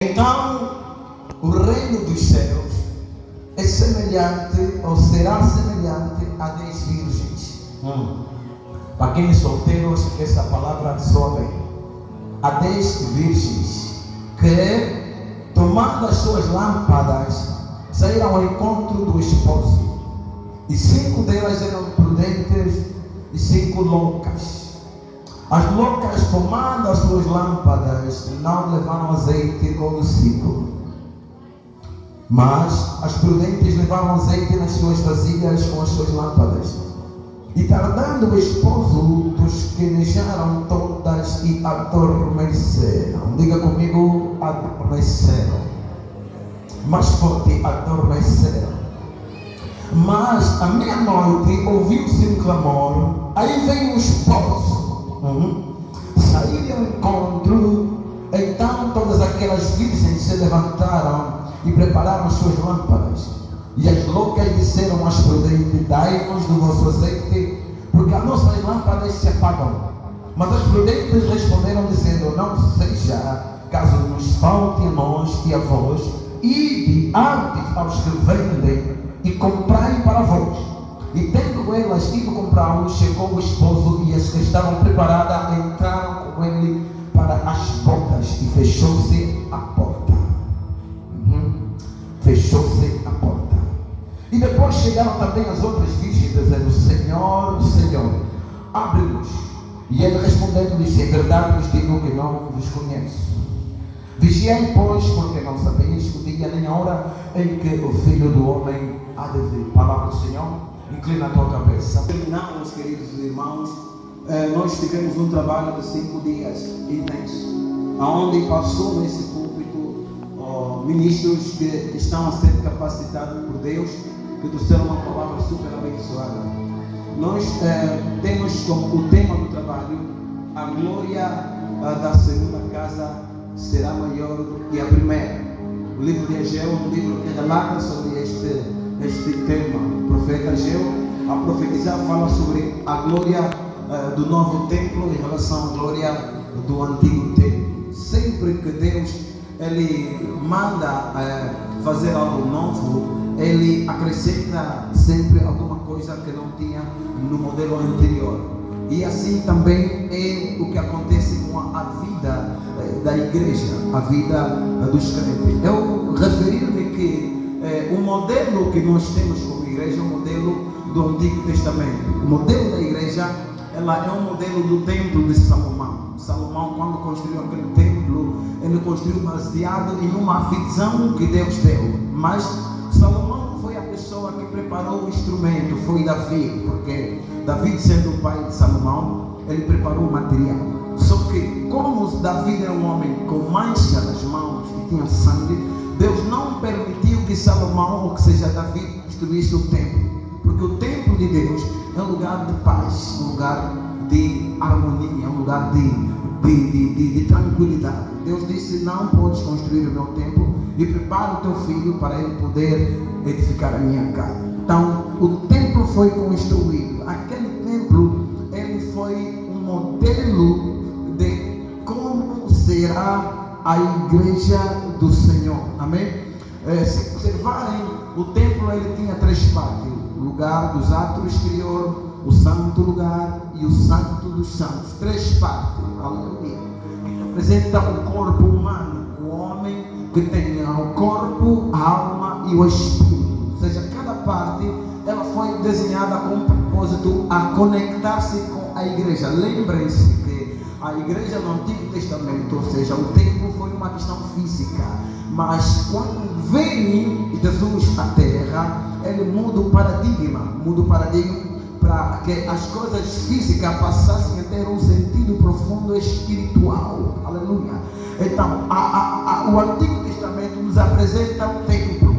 Então, o reino dos céus é semelhante, ou será semelhante a 10 virgens. Para quem é solteiro, essa palavra soa bem. A 10 virgens que, tomando as suas lâmpadas, saíram ao encontro do esposo. E 5 delas eram prudentes e 5 loucas. As loucas, tomando as suas lâmpadas, não levaram azeite consigo. Mas as prudentes levaram azeite nas suas vasilhas com as suas lâmpadas. E tardando o esposo, tosquenejaram todas e adormeceram. Diga comigo, adormeceram. Mais forte, adormeceram. Mas à meia-noite ouviu-se um clamor. Aí veio o esposo. Saíram ao encontro. Então todas aquelas virgens se levantaram e prepararam suas lâmpadas. E as loucas disseram às prudentes: dai-nos do vosso azeite, porque as nossas lâmpadas se apagam. Mas as prudentes responderam dizendo: não seja, caso nos falte a nós e a vós, ide antes aos que vendem e comprai para vós. E tendo elas ido comprá-lo, chegou o esposo, e as que estavam preparadas entraram com ele para as bodas, e fechou-se a porta. Fechou-se a porta. E depois chegaram também as outras virgens, dizendo: Senhor, Senhor, abre-nos. E ele respondendo disse: em verdade vos digo que não vos conheço. Vigiai, pois, porque não sabeis o dia nem a hora em que o Filho do Homem há de vir. Palavra do Senhor. Inclina a tua cabeça. Terminamos, queridos irmãos. Nós tivemos um trabalho de 5 dias intenso, onde passou nesse púlpito ministros que estão a ser capacitados por Deus, que trouxeram uma palavra super abençoada. Nós temos como o tema do trabalho: a glória da segunda casa será maior do que a primeira. O livro de Ageu é um livro que relata sobre este tema. O profeta Ageu, a profetizar, fala sobre a glória do novo templo em relação à glória do antigo templo. Sempre que Deus ele manda fazer algo novo, ele acrescenta sempre alguma coisa que não tinha no modelo anterior. E assim também é o que acontece com a vida da igreja, a vida dos crentes. Eu referi-me que o modelo que nós temos como igreja é o modelo do Antigo Testamento. O modelo da igreja, ela é um modelo do templo de Salomão. Salomão, quando construiu aquele templo, ele construiu baseado em uma visão que Deus deu. Mas Salomão foi a pessoa que preparou o instrumento, foi Davi, porque Davi, sendo o pai de Salomão, ele preparou o material. Só que, como Davi era um homem com mancha nas mãos e tinha sangue, Deus não permitiu que Salomão, ou que seja Davi, destruísse o templo. Porque o templo de Deus é um lugar de paz, um lugar de harmonia, um lugar de tranquilidade. Deus disse: não podes construir o meu templo, e prepara o teu filho para ele poder edificar a minha casa. Então, o templo foi construído. Aquele templo, ele foi um modelo de como será a igreja do Senhor. Amém? Se observarem, o templo ele tinha 3 partes: o lugar dos atos exterior, o santo lugar e o santo dos santos. 3 partes. Aleluia. Que apresenta o corpo humano, o homem que tem o corpo, a alma e o espírito. Ou seja, cada parte ela foi desenhada com um propósito a conectar-se com a igreja. Lembrem-se que a igreja no Antigo Testamento, ou seja, o templo foi uma questão física, mas quando vem Jesus à terra, ele muda o paradigma para que as coisas físicas passassem a ter um sentido profundo espiritual. Aleluia. Então, o Antigo Testamento nos apresenta um templo.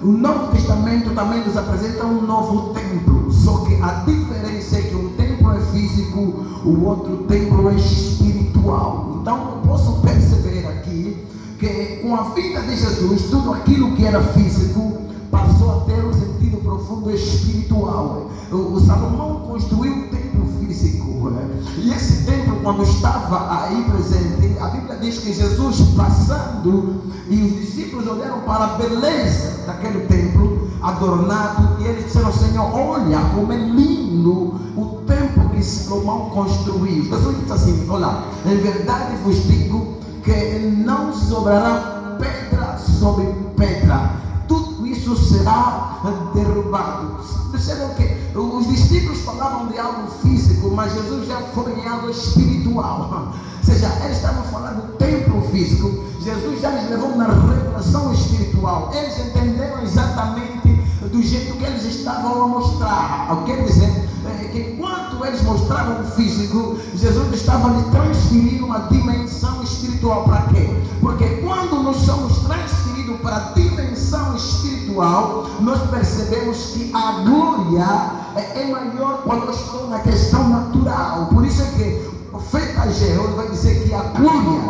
O Novo Testamento também nos apresenta um novo templo. Só que a diferença é que um templo é físico, o outro templo é espiritual. Então eu posso perceber aqui que com a vida de Jesus, tudo aquilo que era físico passou a ter um sentido profundo espiritual. O Salomão construiu um templo físico. E esse templo, quando estava aí presente, a Bíblia diz que Jesus passando, e os discípulos olharam para a beleza daquele templo adornado, e eles disseram: Senhor, olha como é lindo o templo que Salomão construiu. Jesus disse assim: olha, em verdade vos digo que não sobrará pedra sobre pedra, tudo isso será derrubado. Percebam que os discípulos falavam de algo físico, mas Jesus já foi em algo espiritual. Ou seja, eles estavam falando do templo físico, Jesus já les levou na revelação espiritual. Eles entenderam exatamente do jeito que eles estavam a mostrar. Quer dizer, que enquanto eles mostravam o físico, Jesus estava lhe transferindo uma dimensão espiritual. Para quê? Porque quando nós somos transferidos para a dimensão espiritual, nós percebemos que a glória é maior quando eu estou na questão natural. Por isso é que o profeta Ageu vai dizer que a glória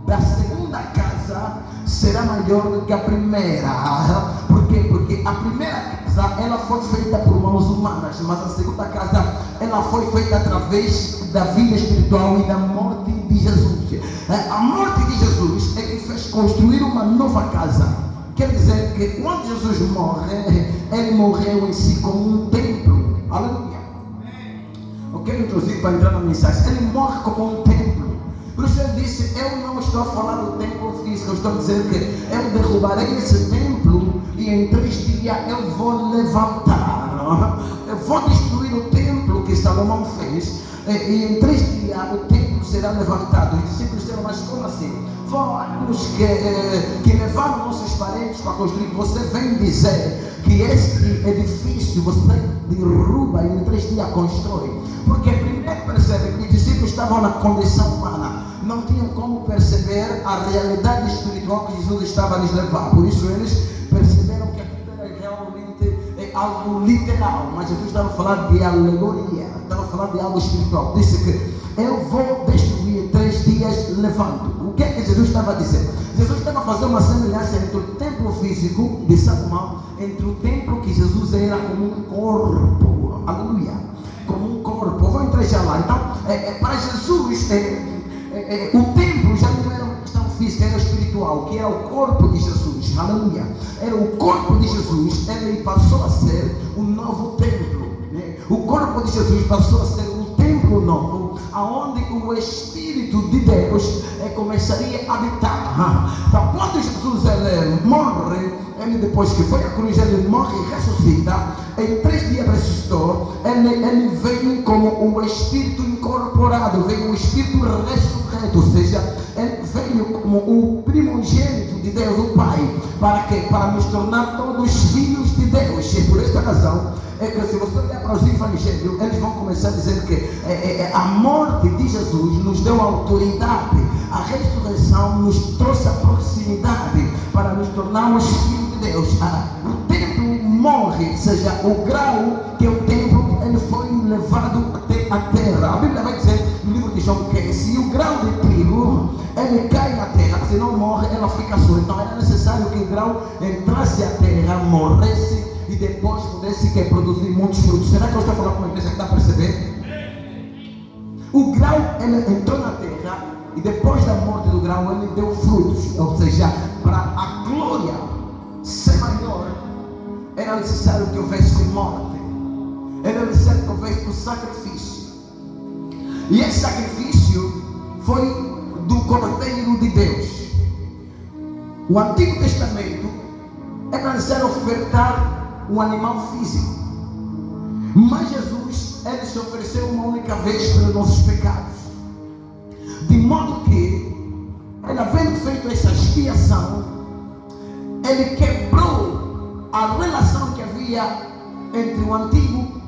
da segunda casa será maior do que a primeira. Por quê? Porque a primeira casa ela foi feita por mãos humanas, mas a segunda casa ela foi feita através da vida espiritual e da morte de Jesus. A morte de Jesus é que fez construir uma nova casa. Quer dizer que quando Jesus morre, ele morreu em si como um templo. Aleluia. Eu quero introduzir para entrar na mensagem. Ele morre como um templo. Por isso ele disse: eu não estou a falar do templo físico, eu estou a dizer que eu derrubarei esse templo e em 3 dias eu vou levantar. Eu vou destruir o templo que Salomão fez e em 3 dias o templo será levantado. Os discípulos disseram: mas como assim? Fomos que levaram nossos parentes para construir. Você vem dizer que este edifício você derruba e em 3 dias constrói. Porque primeiro percebe que os discípulos estavam na condição humana, não tinham como perceber a realidade espiritual que Jesus estava a lhes levar. Por isso eles perceberam que aquilo era realmente algo literal, mas Jesus estava falando de alegoria, estava falando de algo espiritual. Disse que eu vou destruir em 3 dias, levanto. O que é que Jesus estava a dizer? Jesus estava a fazer uma semelhança entre o templo físico de Salomão, entre o templo que Jesus era como um corpo. Aleluia. Como um corpo. Eu vou entrar já lá. Então, para Jesus, o templo já não era uma questão física, era espiritual, que era o corpo de Jesus. Aleluia. Era o corpo de Jesus, ele passou a ser o novo templo. O corpo de Jesus passou a ser um templo novo, aonde o Espírito de Deus começaria a habitar. Então, quando Jesus ele morre, ele depois que foi à cruz, ele morre e ressuscita. Em 3 dias ressuscitou. Ele veio como o Espírito incorporado, veio o Espírito ressurreto, ou seja, ele veio como o primogênito de Deus, o Pai. Para quê? Para nos tornar todos filhos de Deus. E por esta razão é que se você olhar para os evangelhos, eles vão começar a dizer que a morte de Jesus nos deu autoridade, a ressurreição nos trouxe a proximidade para nos tornarmos filhos de Deus. O templo morre, ou seja, o grau que o templo ele foi levado até a terra. A Bíblia vai dizer no livro de João que se o grau de trigo ele cai na terra, se não morre, ela fica sua. Então era necessário que o grau entrasse à terra, morresse e depois pudesse produzir muitos frutos. Será que eu estou falando com uma igreja que está a perceber? O grau ele entrou na terra e depois da morte do grau ele deu frutos. Ou seja, para a glória ser maior era necessário que houvesse morte, era necessário que houvesse o sacrifício. E esse sacrifício foi do Cordeiro de Deus. O Antigo Testamento era necessário ofertar um animal físico, mas Jesus ele se ofereceu uma única vez pelos nossos pecados, de modo que ele, havendo feito essa expiação, ele quebrou a relação que havia entre o antigo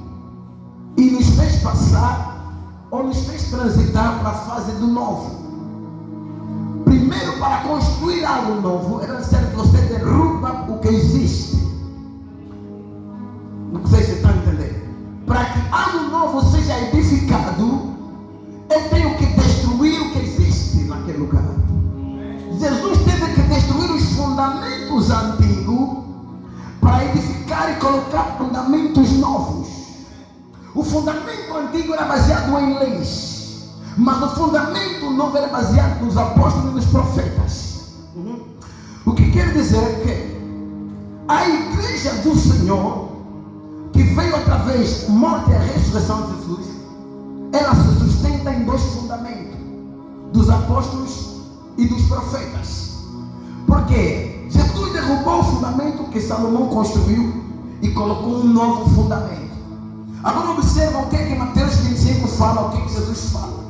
e nos fez passar ou nos fez transitar para a fase do novo. Primeiro, para construir algo novo era necessário que você derruba o que existe. Não sei se você está entendendo. Para que algo novo seja edificado, eu tenho que destruir o que existe naquele lugar. Jesus teve que destruir os fundamentos antigos para edificar e colocar fundamentos novos. O fundamento antigo era baseado em leis, mas o fundamento novo era baseado nos apóstolos e nos profetas. O que quer dizer que a igreja do Senhor, que veio através da morte e a ressurreição de Jesus, ela se sustenta em dois fundamentos: dos apóstolos e dos profetas. Porque Jesus derrubou o fundamento que Salomão construiu e colocou um novo fundamento. Agora observa o que é que Mateus 25 fala, o que é que Jesus fala.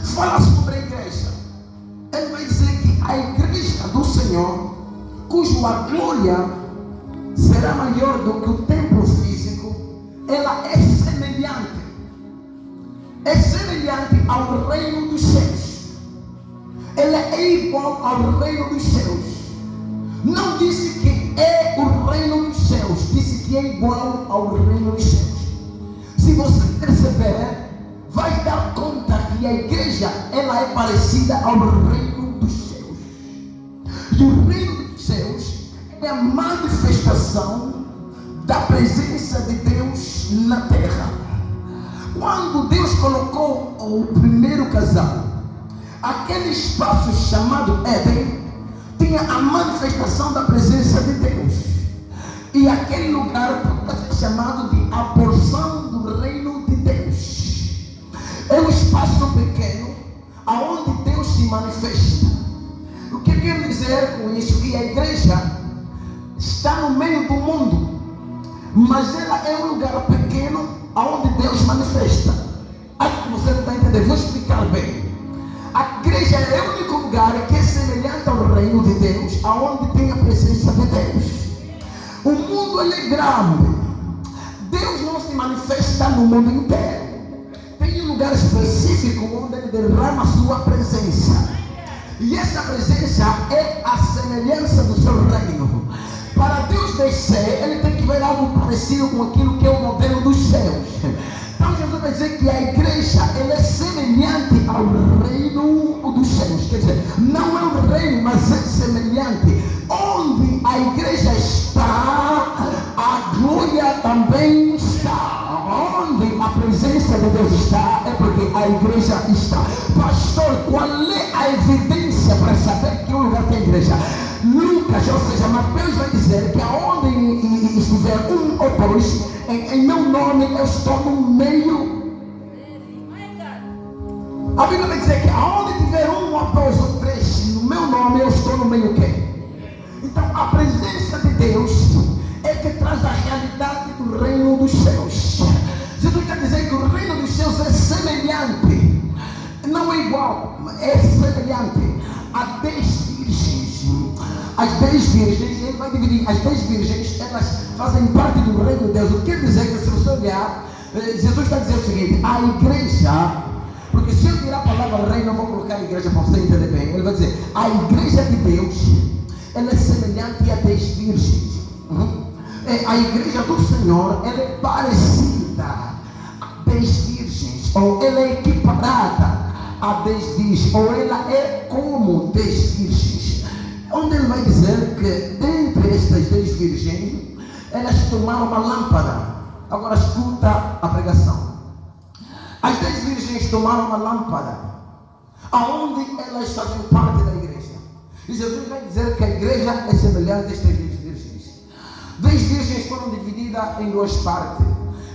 Fala sobre a igreja. Ele vai dizer que a igreja do Senhor, cuja glória será maior do que o templo físico, ela é semelhante ao reino dos céus. Ela é igual ao reino dos céus. Não disse que é o reino dos céus, disse que é igual ao reino dos céus. Se você perceber, vai dar conta que a igreja, ela é parecida ao reino dos céus. E o reino dos céus é a manifestação da presença de Deus na terra. Quando Deus colocou o primeiro casal, aquele espaço chamado Éden tinha a manifestação da presença de Deus. E aquele lugar pode ser chamado de a porção do reino de Deus. É um espaço pequeno aonde Deus se manifesta. O que quer dizer com isso? Que a igreja está no meio do mundo, mas ela é um lugar pequeno aonde Deus manifesta. Acho que você não está entendendo. Vou explicar bem. A igreja é o único lugar que é semelhante ao reino de Deus, aonde tem a presença de Deus. O mundo é grande. Deus não se manifesta no mundo inteiro. Tem um lugar específico onde Ele derrama a sua presença. E essa presença é a semelhança do seu reino. Para Deus descer, Ele tem que ver algo parecido com aquilo que é o modelo dos céus. Então Jesus vai dizer que a igreja, ela é semelhante ao reino dos céus. Quer dizer, não é o reino, mas é semelhante. Onde a igreja está, a glória também está. Onde a presença de Deus está, é porque a igreja está. Pastor, qual é a evidência para saber que um lugar tem igreja? Lucas, ou seja, Mateus vai dizer que aonde estiver um ou dois, em meu nome eu estou no meio. A Bíblia vai dizer que aonde tiver um ou dois ou três, no meu nome eu estou no meio quê? Então a presença de Deus é que traz a realidade do reino dos céus. Jesus quer dizer que o reino dos céus é semelhante, não é igual, é semelhante a 10 virgens. As 10 virgens, ele vai dividir, as 10 virgens, elas fazem parte do reino de Deus. O que quer dizer que se você olhar, Jesus está dizendo o seguinte: a igreja, porque se eu tirar a palavra reino, eu vou colocar a igreja para você entender bem. Ele vai dizer, a igreja de Deus, ela é semelhante a 10 virgens. A igreja do Senhor, ela é parecida a 10 virgens, ou ela é equiparada a 10 virgens, ou ela é como 10 virgens. Onde ele vai dizer que dentre estas 10 virgens, elas tomaram uma lâmpada. Agora escuta a pregação. As 10 virgens tomaram uma lâmpada, aonde elas fazem parte da igreja. E Jesus vai dizer que a igreja é semelhante a estas 10 virgens. 10 virgens foram divididas em duas partes.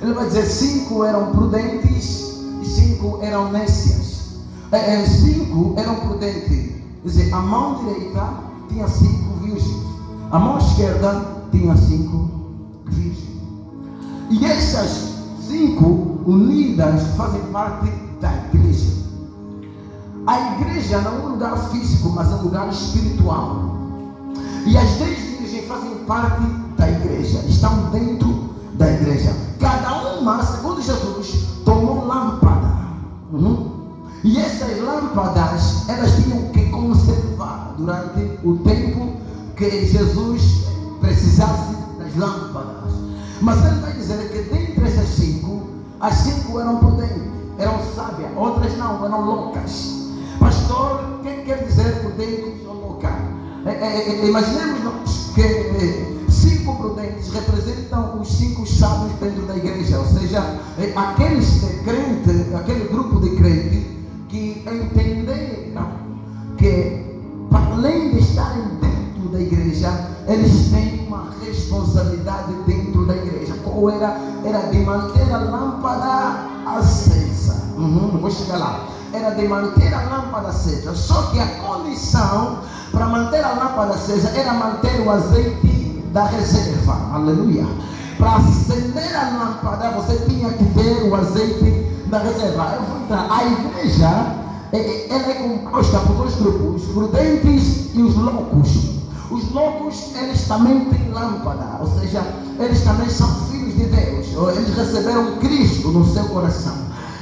Ele vai dizer 5 eram prudentes e 5 eram nécias. 5 eram prudentes. Quer dizer, a mão direita tinha 5 virgens, a mão esquerda tinha 5 virgens. E essas 5 unidas fazem parte da igreja. A igreja não é um lugar físico, mas é um lugar espiritual. E as 10 virgens fazem parte da igreja, estão dentro da igreja. Cada uma, segundo Jesus, tomou lâmpada. E essas lâmpadas, elas tinham que conservar durante o tempo que Jesus precisasse das lâmpadas. Mas ele vai dizer que dentre essas 5, as 5 eram prudentes, eram sábias, outras não, eram loucas. Pastor, o que quer dizer prudente ou louca? Imaginemos que 5 prudentes representam os 5 sábios dentro da igreja, ou seja, aqueles crentes, aquele grupo de crentes que entenderam que, para além de estarem dentro da igreja, eles têm uma responsabilidade dentro da igreja. Qual era? Era de manter a lâmpada acesa. Vou chegar lá. Era de manter a lâmpada acesa. Só que a condição para manter a lâmpada acesa era manter o azeite da reserva. Aleluia. Para acender a lâmpada, você tinha que ter o azeite da reserva. Eu vou entrar. A igreja, ela é composta por 2 grupos: os prudentes e os loucos. Os loucos, eles também têm lâmpada, ou seja, eles também são filhos de Deus. Eles receberam Cristo no seu coração.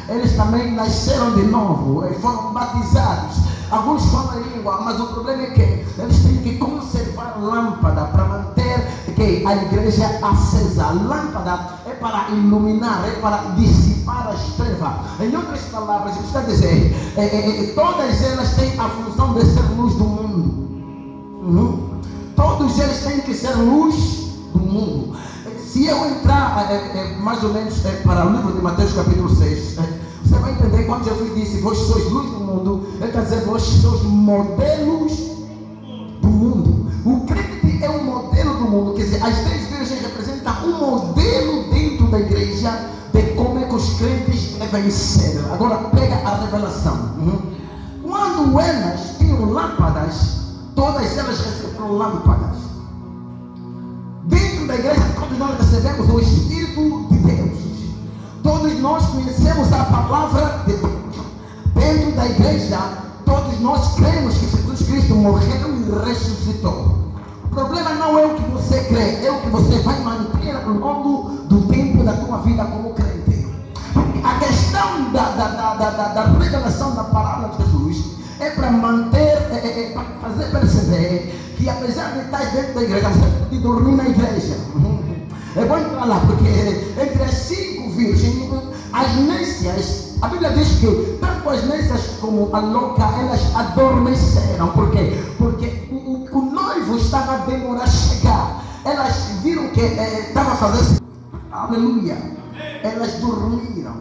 Eles também nasceram de novo, foram batizados. Alguns falam em língua, mas o problema é que eles têm que conservar a lâmpada para manter a igreja acesa. A lâmpada é para iluminar, é para dissipar as trevas. Em outras palavras, está a dizer, todas elas têm a função de ser luz do mundo. Todos eles têm que ser luz do mundo. Se eu entrar mais ou menos para o livro de Mateus capítulo 6, você vai entender quando Jesus disse: vós sois luz do mundo. Ele quer dizer, vós sois modelos do mundo. O crente é um modelo do mundo. Quer dizer, as 10 virgens representam um modelo dentro da igreja de como é que os crentes devem ser. Agora pega a revelação. Quando elas tinham lâmpadas, todas elas receberam lâmpadas. Dentro da igreja, todos nós recebemos o Espírito de Deus. Todos nós conhecemos a palavra de Deus. Dentro da igreja, todos nós cremos que Jesus Cristo morreu e ressuscitou. O problema não é o que você crê, é o que você vai manter ao longo do tempo da tua vida como crente. A questão da revelação da palavra de Jesus é para manter, para fazer perceber que, apesar de estar dentro da igreja, você pode dormir na igreja. É bom entrar lá, porque entre as 5 virgens, as nécias, a Bíblia diz que tanto as nécias como a louca, elas adormeceram. Por quê? Porque o noivo estava a demorar a chegar. Elas viram que estava fazendo. Aleluia. Elas dormiram,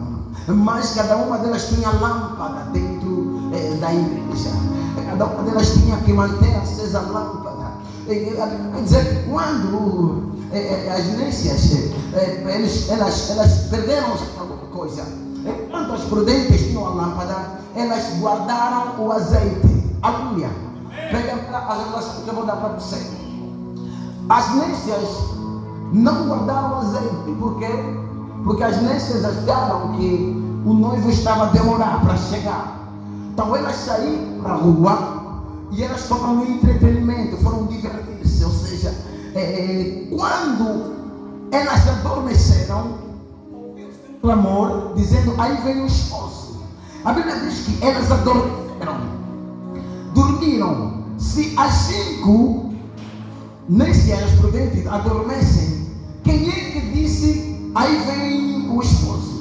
mas cada uma delas tinha lâmpada dentro da igreja. Cada uma delas tinha que manter acesa a lâmpada. Quer dizer, quando as nécias, elas perderam alguma coisa, enquanto as prudentes tinham a lâmpada, elas guardaram o azeite. Aleluia. Pega a revelação que eu vou dar para você. As nécias não guardaram o azeite. Por quê? Porque as nécias acharam que o noivo estava a demorar para chegar. Então elas saíram para a rua e elas foram no entretenimento, foram divertir-se. Ou seja, quando elas adormeceram, ouviu-se um clamor dizendo: aí vem o esposo. A Bíblia diz que elas adormeceram, dormiram. Se as 5 nécias prudentes adormecem, quem é que disse: aí vem o esposo?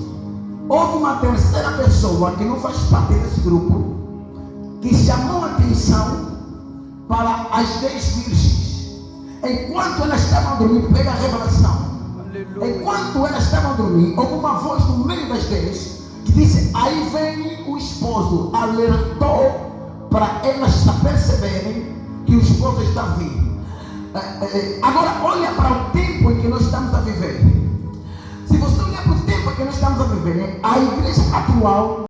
Houve uma terceira pessoa que não faz parte desse grupo, que chamou a atenção para as 10 virgens. Enquanto elas estavam a dormir, pega a revelação. Aleluia. Enquanto elas estavam a dormir, houve uma voz no meio das 10 que disse: aí vem o esposo. Alertou para elas perceberem que o esposo está vindo. Agora olha para o tempo em que nós estamos a viver. Se você olhar para o tempo em que nós estamos a viver, a igreja atual